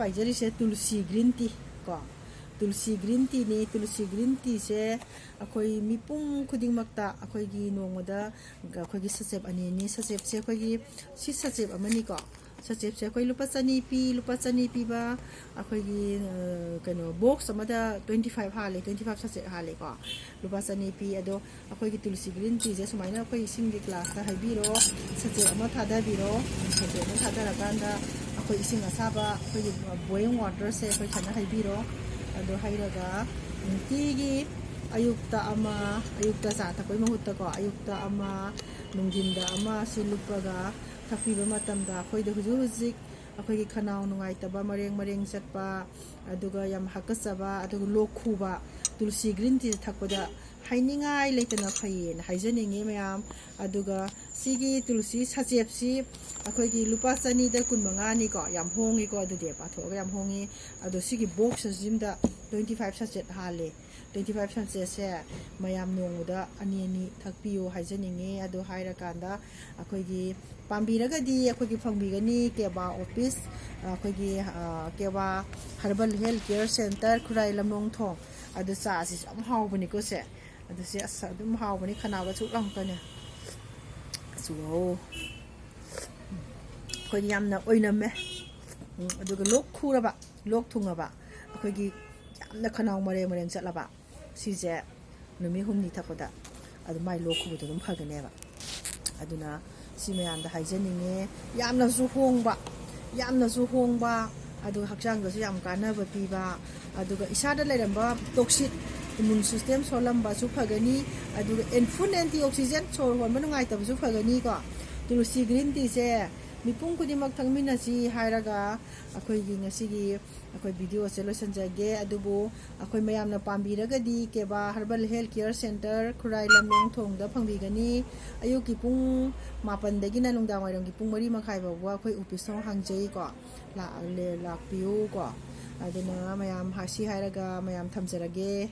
ꯄꯥꯏꯖꯔꯤꯁꯦ tulsi green tea ꯀꯣ tulsi green ꯇꯤꯅꯤ tulsi green ꯇꯤꯁꯦ ꯑꯩꯈꯣꯏ ꯃꯤꯄꯨꯝ ꯈꯨꯗꯤꯡꯃꯛꯇ ꯑꯩꯈꯣꯏꯒꯤ ꯅꯣꯡꯃꯗ ꯑꯩꯈꯣꯏꯒꯤ ꯁꯆꯦꯞ ꯑꯅꯤꯅꯤ ꯁꯆꯦꯞꯁꯦ ꯑꯩꯈꯣꯏꯒꯤ ꯁꯤ ꯁꯆꯦꯞ ꯑꯃꯅꯤꯀꯣ ꯁꯆꯦꯞꯁꯦ ꯑꯩꯈꯣꯏ ꯂꯨꯄꯥ 200 ꯄꯤ ꯂꯨꯄꯥ 200 ꯄꯤꯕ ꯑꯩꯈꯣꯏꯒꯤ ꯀꯩꯅꯣ ꯕꯣꯛꯁ ꯑꯃꯗ 25 ꯍꯥꯜꯂꯦ 25 ꯁꯆꯦꯞ ꯍꯥꯜꯂꯦꯀꯣ ꯂꯨꯄꯥ 200 ꯄꯤ ꯑꯗꯣ ꯑꯩꯈꯣꯏꯒꯤ ꯇꯨꯜꯁꯤ ꯒ꯭ꯔꯤꯟ ꯇꯤꯁꯦ ꯁꯨꯃꯥꯏꯅ ꯑꯩꯈꯣꯏ ꯏꯁꯤꯡꯒꯤ ꯒ꯭ꯂꯥꯁꯇ ꯍꯩꯕꯤꯔꯣ ꯁꯆꯦꯞ ꯑꯃ ꯊꯥꯗꯕꯤꯔꯣ ꯁꯆꯦꯞ ꯑꯃ ꯊꯥꯗꯔꯀꯥꯟꯗ ꯑꯩꯈꯣꯏ ꯏꯁꯤꯡ ꯑꯁꯥꯕ ꯑꯩꯈꯣꯏꯒꯤ ꯕꯣꯏꯂꯤꯡ ꯋꯥꯇꯔꯁꯦ ꯑꯩꯈꯣꯏ ꯐꯖꯅ ꯍꯩꯕꯤꯔꯣ ꯑꯗꯣ ꯍꯩꯔꯒ ꯅꯨꯡꯇꯤꯒꯤ ꯑꯌꯨꯛꯇ ꯑꯃ ꯑꯌꯨꯛꯇ ꯆꯥ ꯊꯛꯄꯩ ꯃꯍꯨꯠꯇꯀꯣ ꯑꯌꯨꯛꯇ ꯑꯃ ꯅꯨꯡꯊꯤꯟꯗ ꯑꯃ ꯁꯤ ꯂꯨꯞꯄꯒ ꯊꯛꯄꯤꯕ ꯃꯇꯝꯗ ꯑꯩꯈꯣꯏꯗ ꯍꯧꯖꯤꯛ ꯍꯧꯖꯤꯛ ꯑꯩꯈꯣꯏꯒꯤ ꯈꯅꯥꯎ ꯅꯨꯡꯉꯥꯏꯇꯕ ꯃꯔꯦꯡ ꯆꯠꯄ ꯑꯗꯨꯒ ꯌꯥꯝ ꯍꯥꯀꯠꯆꯕ ꯑꯗꯨꯒ ꯂꯣꯛ ꯈꯨꯕ ꯇꯨꯜꯁꯤ ꯒ꯭ꯔꯤꯟ ꯇꯤꯁꯦ ꯊꯛꯄꯗ ꯍꯥꯏꯅꯤꯡꯉꯥꯏ ꯂꯩꯇꯅ ꯐꯩꯌꯦꯅ ꯍꯥꯏꯖꯅꯤꯡꯉꯤ ꯃꯌꯥꯝ ꯑꯗꯨꯒ ꯁꯤꯒꯤ ꯇꯨꯜꯁꯤ ꯁꯆꯦꯞꯁꯤ ꯑꯩꯈꯣꯏꯒꯤ ꯂꯨꯄꯥ 100ꯗ 25ꯅꯤꯀꯣ ꯌꯥꯝ ꯍꯣꯡꯉꯤꯀꯣ ꯑꯗꯨꯗꯤ ꯄꯥꯊꯣꯛꯑꯒ ꯌꯥꯝ ꯍꯣꯡꯉꯤ ꯑꯗꯣ ꯁꯤꯒꯤ ꯕꯣꯛꯁꯁꯤꯝꯗ 25 ꯁꯆꯦꯠ ꯍꯥꯜꯂꯦ 25 ꯁꯆꯦꯠꯁꯦ ꯃꯌꯥꯝ ꯅꯣꯡꯃꯗ ꯑꯅꯤ ꯊꯛꯄꯤꯌꯨ ꯍꯥꯏꯖꯅꯤꯡꯉꯤ ꯑꯗꯣ ꯍꯥꯏꯔꯀꯥꯟꯗ ꯑꯩꯈꯣꯏꯒꯤ ꯄꯥꯝꯕꯤꯔꯒꯗꯤ ꯑꯩꯈꯣꯏꯒꯤ ꯐꯪꯕꯤꯒꯅꯤ ꯀꯦꯕꯥ ꯑꯣꯐꯤꯁ ꯑꯩꯈꯣꯏꯒꯤ ꯀꯦꯕꯥ ꯍꯔꯕꯜ ꯍꯦꯜꯊ ꯀꯦꯌꯔ ꯁꯦꯟꯇꯔ ꯈꯨꯔꯥꯏ ꯂꯝꯂꯣꯡꯊꯣꯡ ꯑꯗꯨ ꯆꯥꯁꯤꯁꯨ ꯌꯥꯝ ꯍꯥꯎꯕꯅꯤꯀꯣ ꯁꯦ ꯑꯗꯨ ꯁꯤ ꯑꯁ ꯑꯗꯨꯝ ꯍꯥꯎꯕꯅꯤ ꯈꯅꯥꯎꯗ ꯁꯨꯛ ꯂꯥꯎꯀꯅꯦ ꯑꯩꯈꯣꯏꯗꯤ ꯌꯥꯝꯅ ꯑꯣꯏꯅꯝꯃꯦ ꯑꯗꯨꯒ ꯂꯣꯛ ꯈꯨꯔꯕ ꯂꯣꯛ ꯊꯨꯡꯉꯕ ꯑꯩꯈꯣꯏꯒꯤ ꯌꯥꯝꯅ ꯈꯅꯥꯎ ꯃꯔꯦꯡ ꯆꯠꯂꯕ ꯁꯤꯁꯦ ꯅꯨꯃꯤꯠ 5ꯅꯤ ꯊꯛꯄꯗ ꯑꯗꯨ ꯃꯥꯏ ꯂꯣꯛ ꯈꯨꯕꯗꯣ ꯑꯗꯨꯝ ꯐꯒꯅꯦꯕ ꯑꯗꯨꯅ ꯁꯤ ꯃꯌꯥꯝꯗ ꯍꯥꯏꯖꯅꯤꯡꯉꯦ ꯌꯥꯝꯅꯁꯨ ꯍꯣꯡꯕ ꯑꯗꯨꯒ ꯍꯛꯆꯥꯡꯗꯁꯨ ꯌꯥꯝ ꯀꯥꯟꯅꯕ ꯄꯤꯕ ꯑꯗꯨꯒ ꯏꯁꯥꯗ ꯂꯩꯔꯝꯕ ꯇꯣꯛꯁꯤꯛ ꯏꯃꯨꯟ ꯁꯤꯁꯇꯦꯝ ꯁꯣꯜꯂꯝꯕꯁꯨ ꯐꯒꯅꯤ ꯑꯗꯨꯒ ꯐꯨꯜ ꯑꯦꯟꯇꯤ ꯑꯣꯛꯁꯤꯖꯦꯟ ꯁꯣꯔ ꯍꯣꯟꯕ ꯅꯨꯡꯉꯥꯏꯇꯕꯁꯨ ꯐꯒꯅꯤꯀꯣ ꯇꯨꯜꯁꯤ ꯒ꯭ꯔꯤꯟ ꯇꯤꯁꯦ ꯃꯤꯄꯨꯝ ꯈꯨꯗꯤꯡꯃꯛ ꯊꯛꯃꯤꯟꯅꯁꯤ ꯍꯥꯏꯔꯒ ꯑꯩꯈꯣꯏꯒꯤ ꯉꯁꯤꯒꯤ ꯑꯩꯈꯣꯏ ꯚꯤꯗꯤꯑꯣꯁꯦ ꯂꯣꯏꯁꯤꯟꯖꯒꯦ ꯑꯗꯨꯕꯨ ꯑꯩꯈꯣꯏ ꯃꯌꯥꯝꯅ ꯄꯥꯝꯕꯤꯔꯒꯗꯤ ꯀꯦꯕꯥ ꯍꯔꯕꯜ ꯍꯦꯜꯊ ꯀꯦꯌꯔ ꯁꯦꯟꯇꯔ ꯈꯨꯔꯥꯏ ꯂꯝꯂꯣꯡꯊꯣꯡꯗ ꯐꯪꯕꯤꯒꯅꯤ ꯑꯌꯨꯛꯀꯤ ꯄꯨꯡ 7ꯗꯒꯤꯅ ꯅꯨꯡꯗꯥꯡ ꯋꯥꯏꯔꯝꯒꯤ ꯄꯨꯡ 4 ꯃꯈꯥꯏ ꯐꯥꯎꯕ ꯑꯩꯈꯣꯏ ꯑꯣꯐꯤꯁ ꯊꯣꯡ ꯍꯥꯡꯖꯩꯀꯣ ꯂꯥꯛꯄꯤꯌꯨꯀꯣ ꯑꯗꯨꯅ ꯃꯌꯥꯝ ꯁꯤ ꯍꯥꯏꯔꯒ ꯃꯌꯥꯝ ꯊꯝꯖꯔꯒꯦ